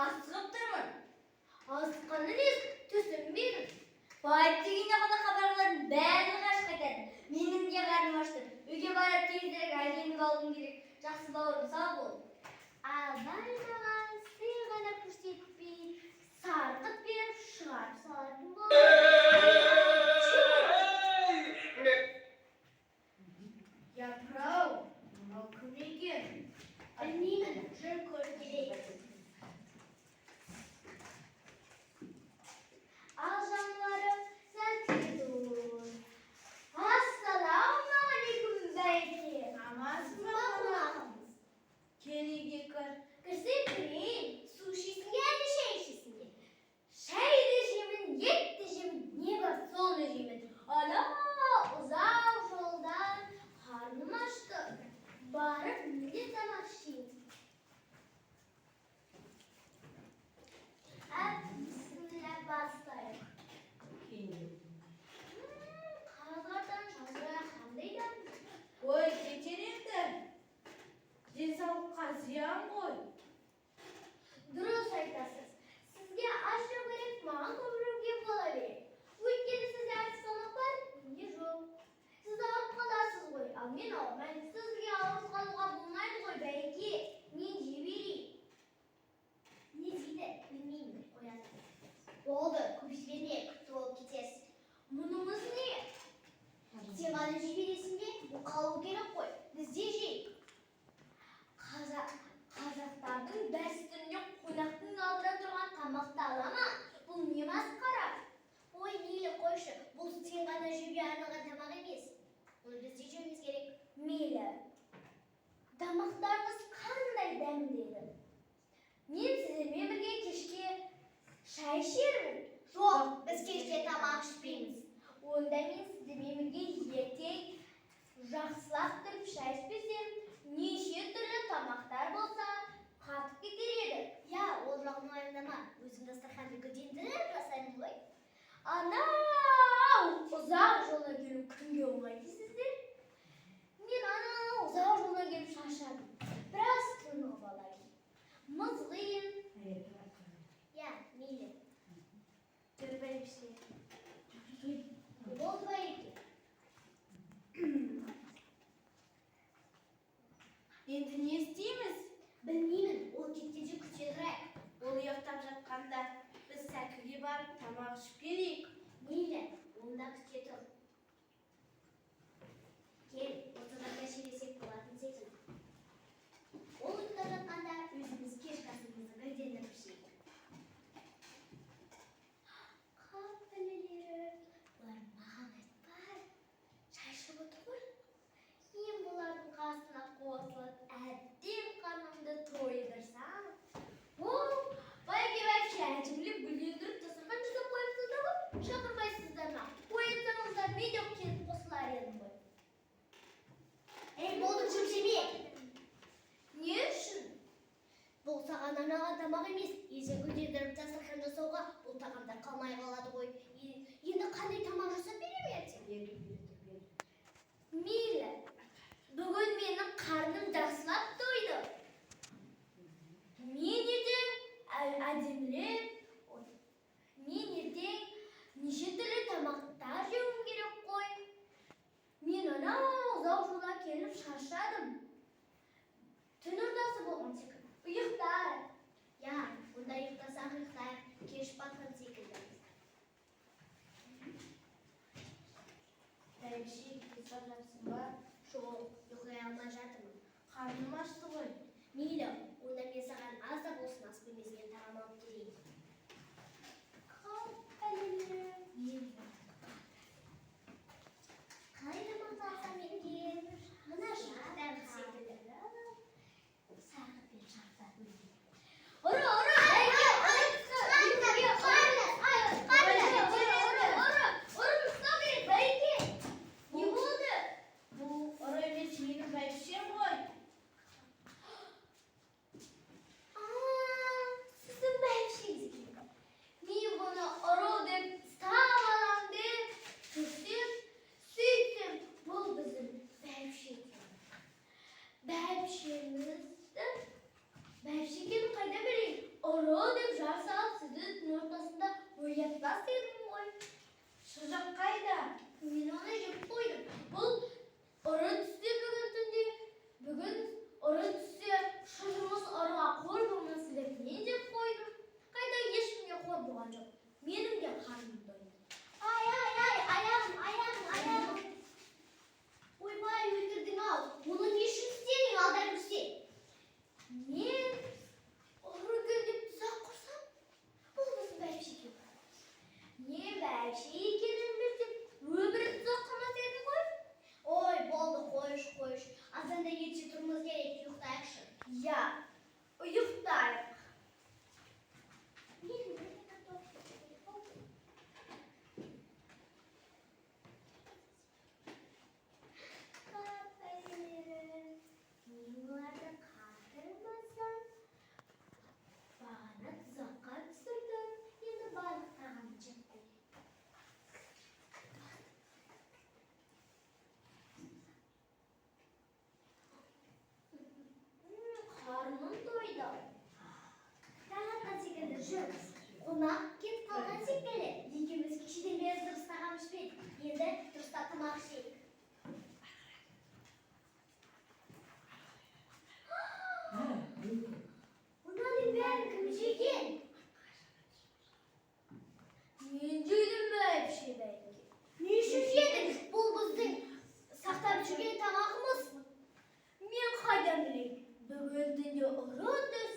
асығып тұрмын. Асыққаннан түсінбедім. Байып дегенде ғана хабарлардың бәрін ғаш қайтады. Менің де қарным ашты. Үйге барып тезірек әлемді алуым керек. Жақсы бауырым, сау бол. Абай маған сый ғана көрсетпей, сарқыт беріп шығарып салатын болды. Япыр-ау, мынау кім екен? Білмеймін, жүр көріп келейік. Ал жануарым, сәл тез бол. Ассалаумағалейкум, бәйке. Амансың ба қонағымыз? Кел үйге кір. Кірсе кірейін. Су ішесің бе, әлде шай ішесің бе? Шайды жеймін, етті жеймін, не бар соны жеймін. Ана, ұзақ жолдан қарным ашты. Барып неде тамақ ішейін. Бісміллә, бастайық. Қағаздардан жазуға қандай дамыз? Ой, кетер енді. Денсаулыққа зиян ғой. Дұрыс айтасыз. Сізге ашу керек, маған көміруге бола береді. Өйткені сізде артық салмақ бар, менде жоқ. Сіз ауырып қаласыз ғой, ал мен ауырмаймын. Сізге ауырып қалуға болмайды ғой, бәйке. Мен жей берейін. Не дейді? Білмеймін, қояды. Болды, көбейтпеме, күтіп болып кетесіз. Мұнымыз не? Сен ғана жей бересің бе? Бұл қалу керек қой. Бізде жей. Қазақтардың дәстүрінде қонақтың алдында тұрған тамақты ала ма? Бұл не масқара? Ой, мейлі қойшы, бұл сен ғана жеуге арналған тамақ емес. Оны бізде жеуіміз керек. Мейлі. Тамақтарыңыз қандай дәмді еді? Мен сіздермен бірге кешке шай ішермін. Жоқ, біз кешке тамақ ішпейміз. Онда мен сіздермен бірге ертең жақсылап тұрып шай ішпесем, неше түрлі тамақтар болса, қатып кетер еді. Я, ол жағын уайымдама. Өзім дастарханды гүлдендіріп жасаймын ғой. Анау! Ұзақ жолға келу кімге оңай дейсіздер? Мен анау ұзақ жолға келіп шаршадым. Біраз тынығып алайын. Мызғиын. Я, мейлі. Жүр бәйбіше. Болды бәйбіше. Енді не істейміз? Білмеймін, ол кеткенше күте тұрайық. Ол ұйықтап жатқанда біз сәкіге барып тамақ ішіп келейік. Мейлі, онда күте тұр. Кел, ортада кәшелесек болатын секілді. Ол ұйықтап жатқанда өзіміз кешкі асымызды гүлдендіріп ішейік. Қап бәлелері, бұлар маған айтпай. Шай ішіп отыр ғой. Мен бұлардың қасына қосылып, әбден қарнымды тойдырсам. Ол, байке бәйбіше, әжімлеп гүлдендіріп дастархан жасап қойыпсыздар ғой. Шақырмайсыздар ма? Оятсаңыздар, мен де келіп қосылар едім ғой. Ей, болды, жүмшеме. Не үшін? Бұл саған арналған тамақ емес. Ертең гүлдендіріп дастархан жасауға бұл тағамдар қалмай қалады ғой. Енді қандай тамақ жасап берем ертең? Мейлі. Бүгін менің қарным жақсылап тойды. Мен ертең әдемілеп, мен ертең неше түрлі тамақтар жеуім керек қой. Мен анау ұзақ жолға келіп шаршадым. Түн ортасы болған секілді. Ұйықтайық. Я, онда ұйықтасақ ұйықтайық, кеш батқан секілді. Бәйбіше, ұйықтап жатсың ба? Жоқ, ұйықтай алмай жатырмын. Қарным ашты ғой. Мейлі, онда мен саған аз да болсын ас бөлмесінен тағам алып келейін. Қап бәлелер. Қалай тамақты алсам екен? Мына жадам секілді. Сағытпен шартап өлген. Ұры! Не болды? Бұл ұры емес, менің бәйбішем ғой. Сіздің бәйбіше жар салып сізді түн ортасында оятпас едім ғой. Шұжық қайда? Мен оны жеп қойдым. Бұл ұры түссе бүгін түнде, бүгін ұры түссе шұжығымыз ұрыға қор болмасын деп мен жеп қойдым. Қайда ешкімге қор болған жоқ. Менің де қарным тойды. Ай, аяғым. Ойбай, өлтірдің-ау. Мұны не үшін істедің, алдар көрсе? Мен ұры екен деп тұзақ құрсам, бұл біздің бәйбіше екен. Не бәйбіше екенін білсем, өмірі тұзақ құрмас еді ғой. Ой, болды, қойш. Азанда ерте тұрмыз керек, ұйықтайықшы. Я, ұйықтайық. Оларды қатырмасам, бағана тұзаққа түсірдім. Енді барлық тағамды жеп қойдым. Қарным тойды. Таң атқан секілді жүр. Қонақ кетіп қалған секілді. Екеуміз кешеден бері дұрыс тағам ішпедік. Енді дұрыстап тамақ ішейік. Мынаның бәрін кім жеген? Мен жедім бәйбіше бәйбіше. Не үшін жедің? Бұл біздің сақтап жүрген тамағымыз. Мен қайдан білейін? Бүгін түнде ұры түсіп